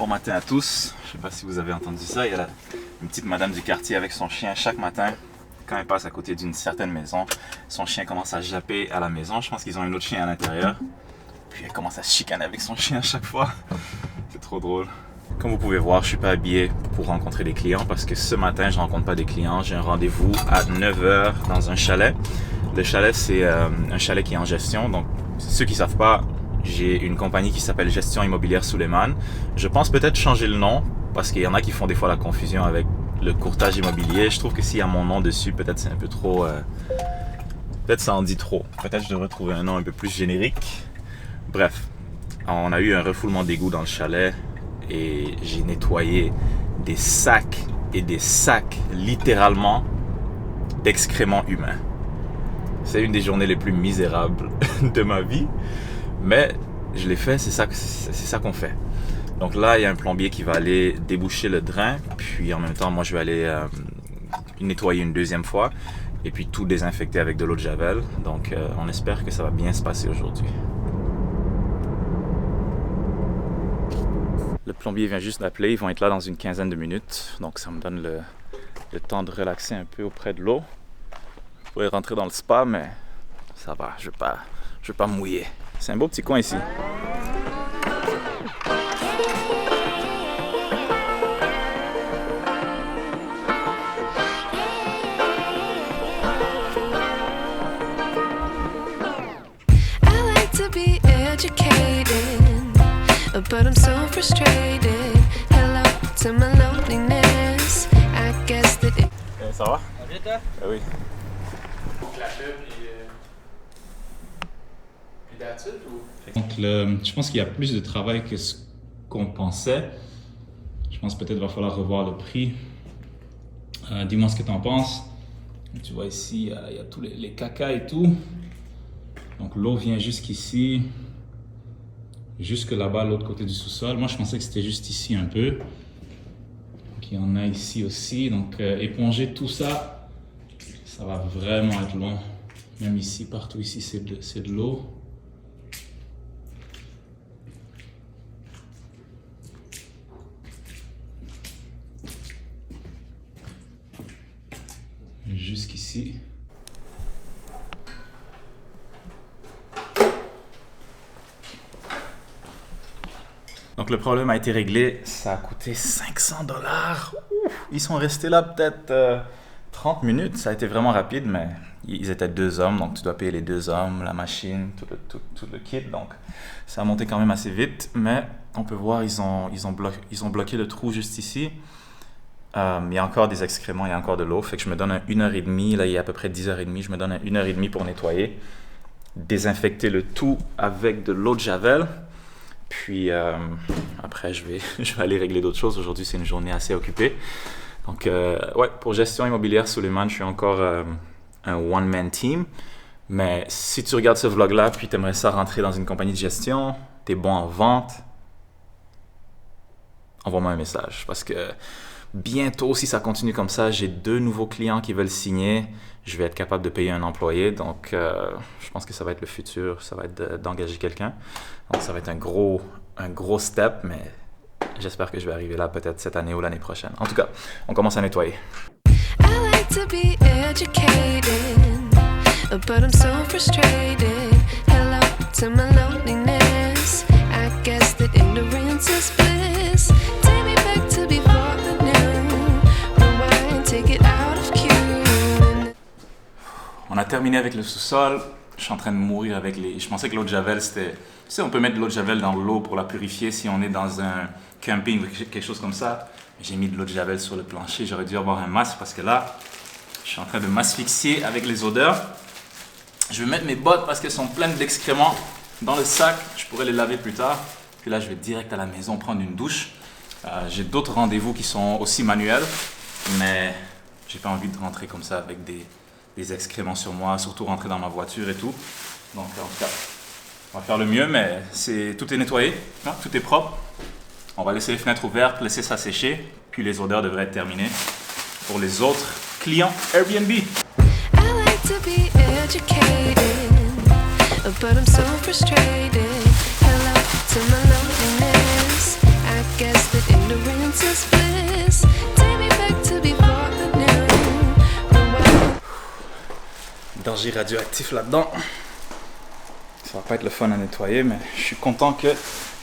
Bon matin à tous. Je sais pas si vous avez entendu ça. Il y a une petite madame du quartier avec son chien chaque matin. Quand elle passe à côté d'une certaine maison, son chien commence à japper à la maison. Je pense qu'ils ont un autre chien à l'intérieur. Puis elle commence à chicaner avec son chien à chaque fois. C'est trop drôle. Comme vous pouvez voir, je suis pas habillé pour rencontrer des clients parce que ce matin, je rencontre pas des clients. J'ai un rendez-vous à 9h dans un chalet. Le chalet, c'est un chalet qui est en gestion. Donc, ceux qui savent pas, j'ai une compagnie qui s'appelle Gestion Immobilière Suleiman. Je pense peut-être changer le nom parce qu'il y en a qui font des fois la confusion avec le courtage immobilier. Je trouve que s'il y a mon nom dessus, peut-être c'est un peu trop... peut-être ça en dit trop. Peut-être je devrais trouver un nom un peu plus générique. Bref, on a eu un refoulement d'égout dans le chalet et j'ai nettoyé des sacs et des sacs, littéralement, d'excréments humains. C'est une des journées les plus misérables de ma vie. Mais je l'ai fait, c'est ça qu'on fait. Donc là, il y a un plombier qui va aller déboucher le drain. Puis en même temps, moi, je vais aller nettoyer une deuxième fois. Et puis tout désinfecter avec de l'eau de Javel. Donc on espère que ça va bien se passer aujourd'hui. Le plombier vient juste d'appeler. Ils vont être là dans une quinzaine de minutes. Donc ça me donne le temps de relaxer un peu auprès de l'eau. Je pourrais rentrer dans le spa, mais ça va. Je vais pas me mouiller. C'est un beau petit coin ici. But I'm so frustrated. Hello to my loneliness. I guess that it... Ça va? Ça va bien, toi? Oui. Donc la pub, puis d'attitude ou? Donc je pense qu'il y a plus de travail que ce qu'on pensait. Je pense peut-être va falloir revoir le prix. Dis-moi ce que tu en penses. Tu vois ici, il y a tous les cacas et tout. Donc l'eau vient jusqu'ici. Jusque là-bas, l'autre côté du sous-sol. Moi, je pensais que c'était juste ici un peu. Donc, il y en a ici aussi. Donc, éponger tout ça, ça va vraiment être long. Même ici, partout ici, c'est de l'eau. Jusqu'ici. Donc le problème a été réglé, ça a coûté $500. Ils sont restés là peut-être 30 minutes, ça a été vraiment rapide, mais ils étaient 2 hommes, donc tu dois payer les 2 hommes, la machine, tout le kit, donc ça a monté quand même assez vite, mais on peut voir, ils ont bloqué le trou juste ici. Il y a encore des excréments, il y a encore de l'eau, fait que je me donne 1h30, là il y a à peu près 10h30, je me donne 1h30 pour nettoyer, désinfecter le tout avec de l'eau de Javel. Puis après, je vais aller régler d'autres choses. Aujourd'hui, c'est une journée assez occupée. Donc, ouais, pour Gestion Immobilière Suleiman, je suis encore un one-man team. Mais si tu regardes ce vlog-là, puis tu aimerais ça rentrer dans une compagnie de gestion, tu es bon en vente, envoie-moi un message. Parce que bientôt, si ça continue comme ça, j'ai 2 nouveaux clients qui veulent signer. Je vais être capable de payer un employé. Donc, je pense que ça va être le futur. Ça va être d'engager quelqu'un. Donc, ça va être un gros step, mais j'espère que je vais arriver là peut-être cette année ou l'année prochaine. En tout cas, on commence à nettoyer. I like to be educated, but I'm so frustrated. Hello to my loneliness. I guess that ignorance is bliss. Take me back to before the new. Rewind, take it out of cue. On a terminé avec le sous-sol. Je suis en train de mourir avec les... Je pensais que l'eau de Javel, c'était... Tu sais, on peut mettre de l'eau de Javel dans l'eau pour la purifier si on est dans un camping ou quelque chose comme ça. J'ai mis de l'eau de Javel sur le plancher. J'aurais dû avoir un masque parce que là, je suis en train de m'asphyxier avec les odeurs. Je vais mettre mes bottes parce qu'elles sont pleines d'excréments dans le sac. Je pourrais les laver plus tard. Puis là, je vais direct à la maison prendre une douche. J'ai d'autres rendez-vous qui sont aussi manuels. Mais j'ai pas envie de rentrer comme ça avec des excréments sur moi, surtout rentrer dans ma voiture et tout. Donc en tout cas, on va faire le mieux, mais tout est nettoyé, hein, tout est propre. On va laisser les fenêtres ouvertes, laisser ça sécher, puis les odeurs devraient être terminées pour les autres clients Airbnb. I like to be educated, but I'm so frustrated. Hello to my loneliness. I guess that ignorance is bliss. Take me back to before the new. Rewind. Danger radioactif là-dedans. Ça va pas être le fun à nettoyer, mais je suis content que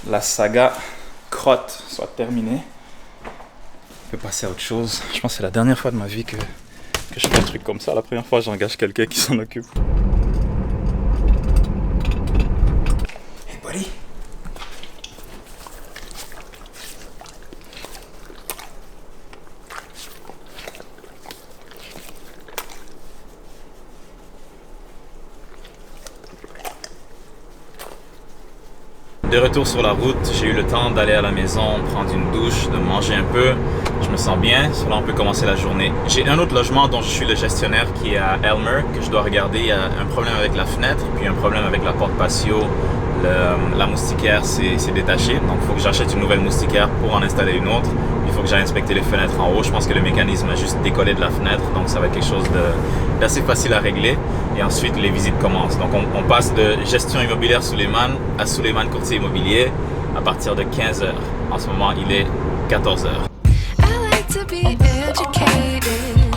la saga crotte soit terminée. On peut passer à autre chose. Je pense que c'est la dernière fois de ma vie que je fais un truc comme ça. La première fois, j'engage quelqu'un qui s'en occupe. Hey buddy! De retour sur la route, j'ai eu le temps d'aller à la maison, prendre une douche, de manger un peu. Je me sens bien, cela on peut commencer la journée. J'ai un autre logement dont je suis le gestionnaire qui est à Elmer, que je dois regarder. Il y a un problème avec la fenêtre, puis un problème avec la porte patio. La moustiquaire s'est détachée, donc il faut que j'achète une nouvelle moustiquaire pour en installer une autre. Il faut que j'aille inspecter les fenêtres en haut. Je pense que le mécanisme a juste décollé de la fenêtre, donc ça va être quelque chose d'assez facile à régler. Et ensuite, les visites commencent. Donc on passe de gestion immobilière Suleiman à Suleiman courtier immobilier à partir de 15h. En ce moment, il est 14h. I like to be educated,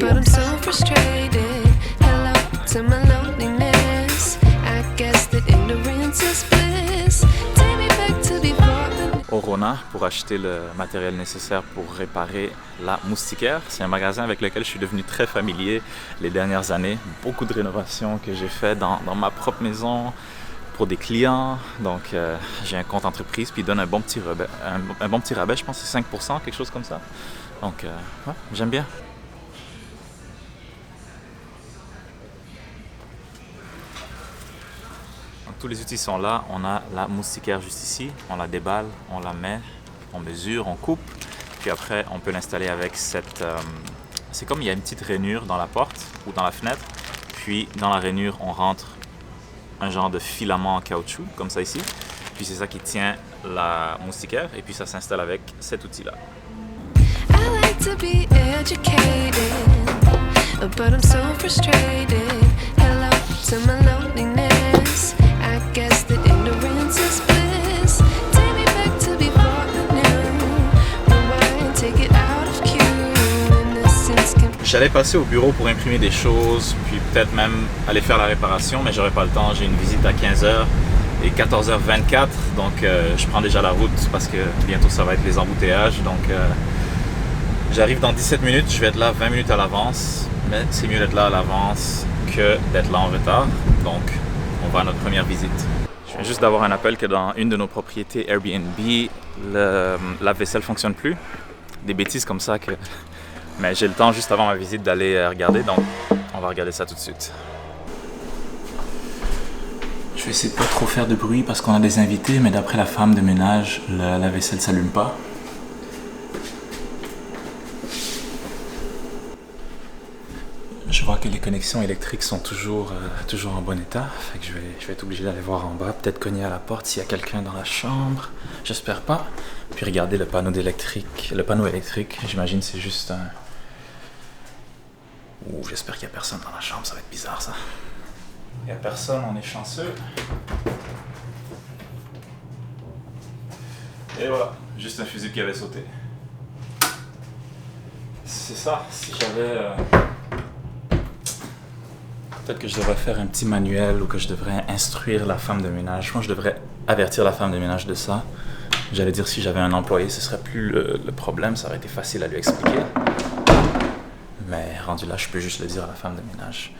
but I'm so frustrated. Hello to my loneliness. I guess that ignorance is bliss. Take me back to before the Au Rona pour acheter le matériel nécessaire pour réparer la moustiquaire. C'est un magasin avec lequel je suis devenu très familier les dernières années. Beaucoup de rénovations que j'ai fait dans ma propre maison pour des clients. Donc j'ai un compte entreprise puis il donne un bon petit rabais, je pense que c'est 5%, quelque chose comme ça. Donc ouais, j'aime bien. Tous les outils sont là, on a la moustiquaire juste ici, on la déballe, on la met, on mesure, on coupe, puis après on peut l'installer avec cette... c'est comme il y a une petite rainure dans la porte ou dans la fenêtre, puis dans la rainure on rentre un genre de filament en caoutchouc, comme ça ici, puis c'est ça qui tient la moustiquaire, et puis ça s'installe avec cet outil-là. I like to be educated, but I'm so frustrated. Hello to my loneliness. I guess that ignorance is bliss. Take me back to before the new. Rewind, take it out of cue. Innocence can... J'allais passer au bureau pour imprimer des choses, puis peut-être même aller faire la réparation, mais j'aurais pas le temps. J'ai une visite à 15h et 14h24, donc je prends déjà la route parce que bientôt ça va être les embouteillages. Donc j'arrive dans 17 minutes, je vais être là 20 minutes à l'avance, mais c'est mieux d'être là à l'avance que d'être là en retard. Donc on va à notre première visite. Je viens juste d'avoir un appel que dans une de nos propriétés Airbnb, le lave-vaisselle ne fonctionne plus. Des bêtises comme ça que... Mais j'ai le temps juste avant ma visite d'aller regarder, donc on va regarder ça tout de suite. Je vais essayer de pas trop faire de bruit parce qu'on a des invités, mais d'après la femme de ménage, le lave-vaisselle ne s'allume pas. Je vois que les connexions électriques sont toujours en bon état. Fait que je vais être obligé d'aller voir en bas, peut-être cogner à la porte s'il y a quelqu'un dans la chambre. J'espère pas. Puis regarder le panneau électrique. Le panneau électrique, j'imagine c'est juste un... Ouh, j'espère qu'il n'y a personne dans la chambre, ça va être bizarre ça. Il n'y a personne, on est chanceux. Et voilà, juste un fusible qui avait sauté. C'est ça, si j'avais... Peut-être que je devrais faire un petit manuel ou que je devrais instruire la femme de ménage. Moi, je devrais avertir la femme de ménage de ça. J'allais dire si j'avais un employé, ce serait plus le problème, ça aurait été facile à lui expliquer. Mais rendu là, je peux juste le dire à la femme de ménage.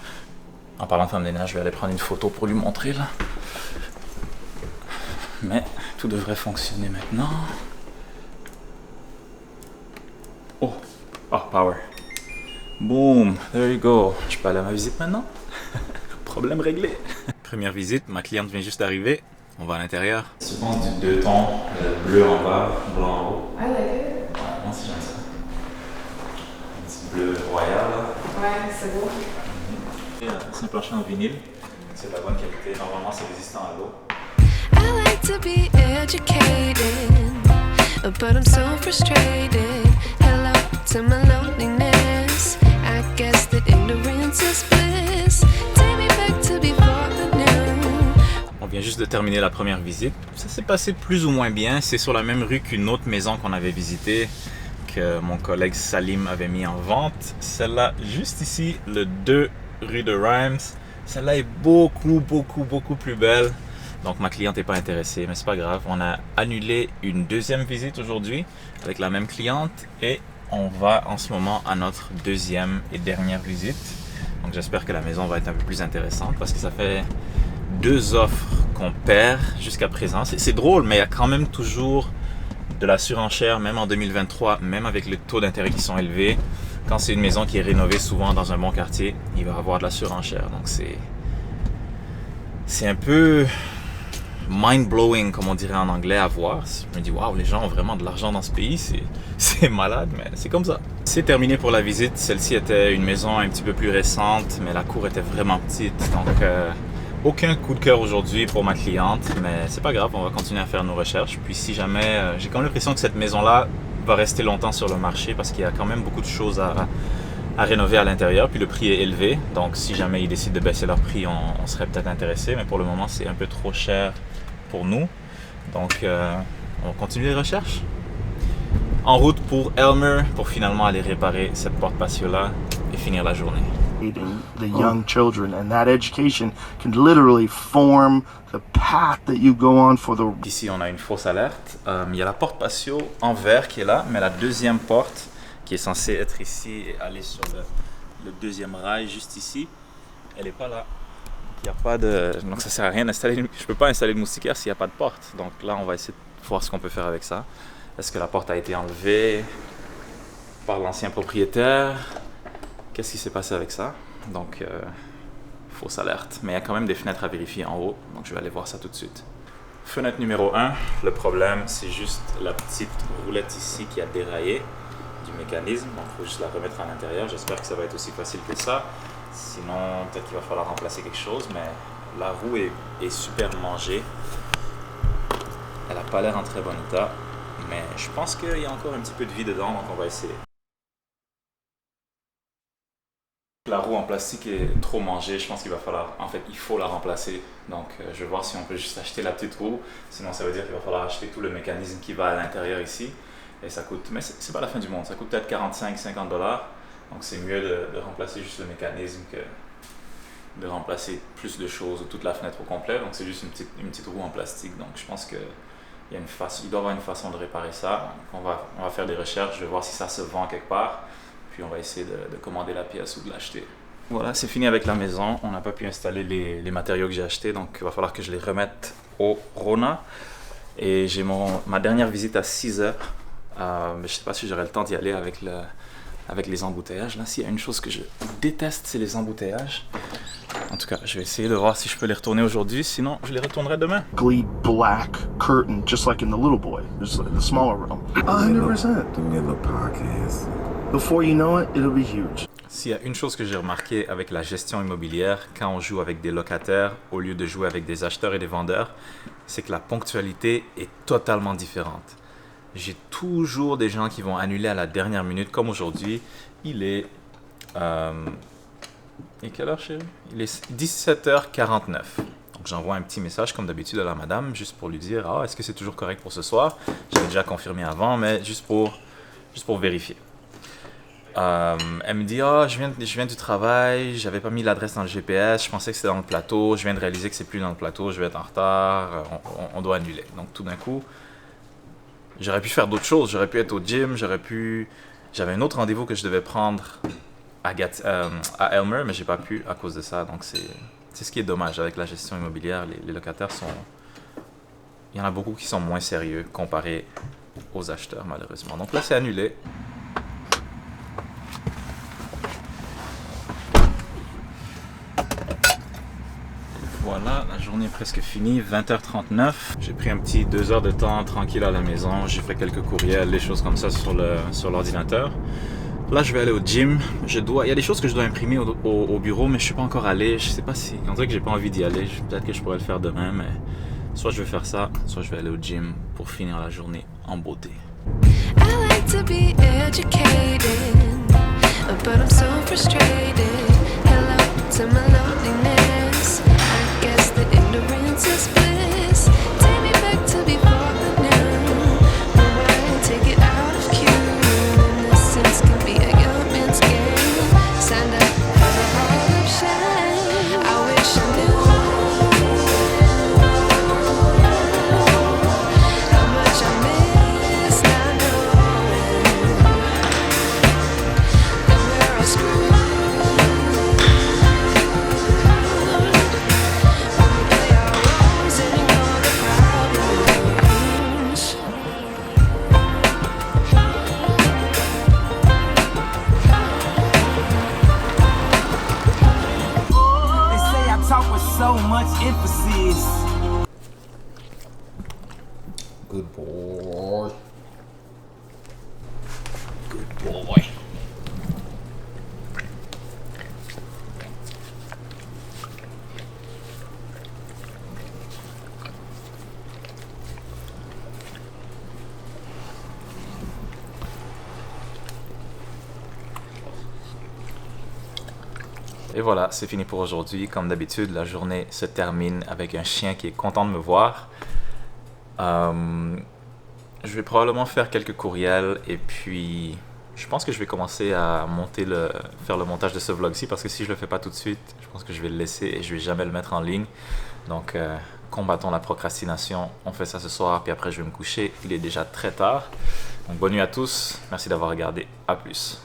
En parlant de femme de ménage, je vais aller prendre une photo pour lui montrer là. Mais tout devrait fonctionner maintenant. Oh, power. Boom, there you go. Je peux aller à ma visite maintenant? Problème réglé. Première visite, ma cliente vient juste d'arriver. On va à l'intérieur. C'est bon, deux tons, bleu en bas, blanc en haut. I like it. Ouais, moi aussi j'aime ça. Un petit bleu royal là. Ouais, c'est beau. C'est un plancher en vinyle. C'est de la bonne qualité. Normalement, c'est résistant à l'eau. I like to be educated, but I'm so frustrated. Hello to my loneliness. I guess that ignorance is bliss. Take me back to before the new. vient juste de terminer la première visite. Ça s'est passé plus ou moins bien. C'est sur la même rue qu'une autre maison qu'on avait visitée, que mon collègue Salim avait mis en vente. Celle-là, juste ici, le 2 rue de Rhymes. Celle-là est beaucoup plus belle. Donc ma cliente n'est pas intéressée, mais c'est pas grave. On a annulé une deuxième visite aujourd'hui avec la même cliente et on va en ce moment à notre deuxième et dernière visite. Donc j'espère que la maison va être un peu plus intéressante parce que ça fait 2 offres qu'on perd jusqu'à présent. C'est drôle, mais il y a quand même toujours de la surenchère, même en 2023, même avec les taux d'intérêt qui sont élevés. Quand c'est une maison qui est rénovée souvent dans un bon quartier, il va y avoir de la surenchère. Donc c'est un peu mind-blowing, comme on dirait en anglais, à voir. Je me dis, waouh, les gens ont vraiment de l'argent dans ce pays, c'est malade, mais c'est comme ça. C'est terminé pour la visite. Celle-ci était une maison un petit peu plus récente, mais la cour était vraiment petite. Donc, aucun coup de cœur aujourd'hui pour ma cliente, mais c'est pas grave, on va continuer à faire nos recherches. Puis si jamais, j'ai quand même l'impression que cette maison-là va rester longtemps sur le marché parce qu'il y a quand même beaucoup de choses à rénover à l'intérieur, puis le prix est élevé. Donc si jamais ils décident de baisser leur prix, on serait peut-être intéressé, mais pour le moment c'est un peu trop cher pour nous. Donc on va continuer les recherches. En route pour Elmer pour finalement aller réparer cette porte patio-là et finir la journée. The young children, and that education can literally form the path that you go on for the... Ici on a une fausse alerte. Il y a la porte patio en verre qui est là, mais la deuxième porte qui est censée être ici et aller sur le deuxième rail juste ici, elle n'est pas là. Il y a pas de... Donc ça sert à rien d'installer... Je peux pas installer de moustiquaire s'il n'y a pas de porte. Donc là on va essayer de voir ce qu'on peut faire avec ça. Est-ce que la porte a été enlevée par l'ancien propriétaire? Qu'est-ce qui s'est passé avec ça? Donc fausse alerte. Mais il y a quand même des fenêtres à vérifier en haut. Donc je vais aller voir ça tout de suite. Fenêtre numéro 1. Le problème c'est juste la petite roulette ici qui a déraillé du mécanisme. Donc il faut juste la remettre à l'intérieur. J'espère que ça va être aussi facile que ça. Sinon peut-être qu'il va falloir remplacer quelque chose. Mais la roue est super mangée. Elle n'a pas l'air en très bon état. Mais je pense qu'il y a encore un petit peu de vie dedans. Donc on va essayer. La roue en plastique est trop mangée, je pense qu'il va falloir, en fait il faut la remplacer. Donc je vais voir si on peut juste acheter la petite roue, sinon ça veut dire qu'il va falloir acheter tout le mécanisme qui va à l'intérieur ici. Et ça coûte, mais c'est pas la fin du monde, ça coûte peut-être 45-50$. Donc c'est mieux de remplacer juste le mécanisme que de remplacer plus de choses ou toute la fenêtre au complet. Donc c'est juste une petite roue en plastique. Donc je pense qu'il y a il doit y avoir une façon de réparer ça. Donc on va faire des recherches, je vais voir si ça se vend quelque part. Puis on va essayer de commander la pièce ou de l'acheter. Voilà, c'est fini avec la maison. On n'a pas pu installer les matériaux que j'ai achetés, donc il va falloir que je les remette au Rona. Et j'ai ma dernière visite à 6h. Mais je ne sais pas si j'aurai le temps d'y aller avec les embouteillages. Là, s'il y a une chose que je déteste, c'est les embouteillages. En tout cas, je vais essayer de voir si je peux les retourner aujourd'hui, sinon je les retournerai demain. Black curtain, just like in the little boy, just like the smaller room. 100%. Before you know it, it'll be huge. S'il y a une chose que j'ai remarqué avec la gestion immobilière, quand on joue avec des locataires au lieu de jouer avec des acheteurs et des vendeurs, c'est que la ponctualité est totalement différente. J'ai toujours des gens qui vont annuler à la dernière minute, comme aujourd'hui. Il est... Et quelle heure, chérie? Il est 17h49. Donc j'envoie un petit message comme d'habitude à la madame, juste pour lui dire « Ah, est-ce que c'est toujours correct pour ce soir? » J'avais déjà confirmé avant, mais juste pour vérifier. Elle me dit « Ah, je viens du travail, j'avais pas mis l'adresse dans le GPS, je pensais que c'était dans le plateau, je viens de réaliser que c'est plus dans le plateau, je vais être en retard, on doit annuler. » Donc tout d'un coup, j'aurais pu faire d'autres choses, j'aurais pu être au gym, j'avais un autre rendez-vous que je devais prendre à Elmer, mais j'ai pas pu à cause de ça. Donc c'est ce qui est dommage avec la gestion immobilière, les locataires il y en a beaucoup qui sont moins sérieux comparé aux acheteurs malheureusement. Donc là c'est annulé. Voilà, la journée est presque finie, 20h39. J'ai pris un petit 2 heures de temps tranquille à la maison. J'ai fait quelques courriels, des choses comme ça sur l'ordinateur. Là, je vais aller au gym. Il y a des choses que je dois imprimer au bureau, mais je suis pas encore allé. Je sais pas si... On dirait que j'ai pas envie d'y aller. Peut-être que je pourrais le faire demain, mais... Soit je vais faire ça, soit je vais aller au gym pour finir la journée en beauté. I like to be educated, but I'm so frustrated. Hello to my loneliness. I guess that ignorance is bliss. Good boy. Good boy. Et voilà, c'est fini pour aujourd'hui. Comme d'habitude, la journée se termine avec un chien qui est content de me voir. Je vais probablement faire quelques courriels et puis je pense que je vais commencer à faire le montage de ce vlog-ci parce que si je le fais pas tout de suite, je pense que je vais le laisser et je vais jamais le mettre en ligne. Donc, combattons la procrastination. On fait ça ce soir puis après je vais me coucher. Il est déjà très tard. Donc, bonne nuit à tous. Merci d'avoir regardé. À plus.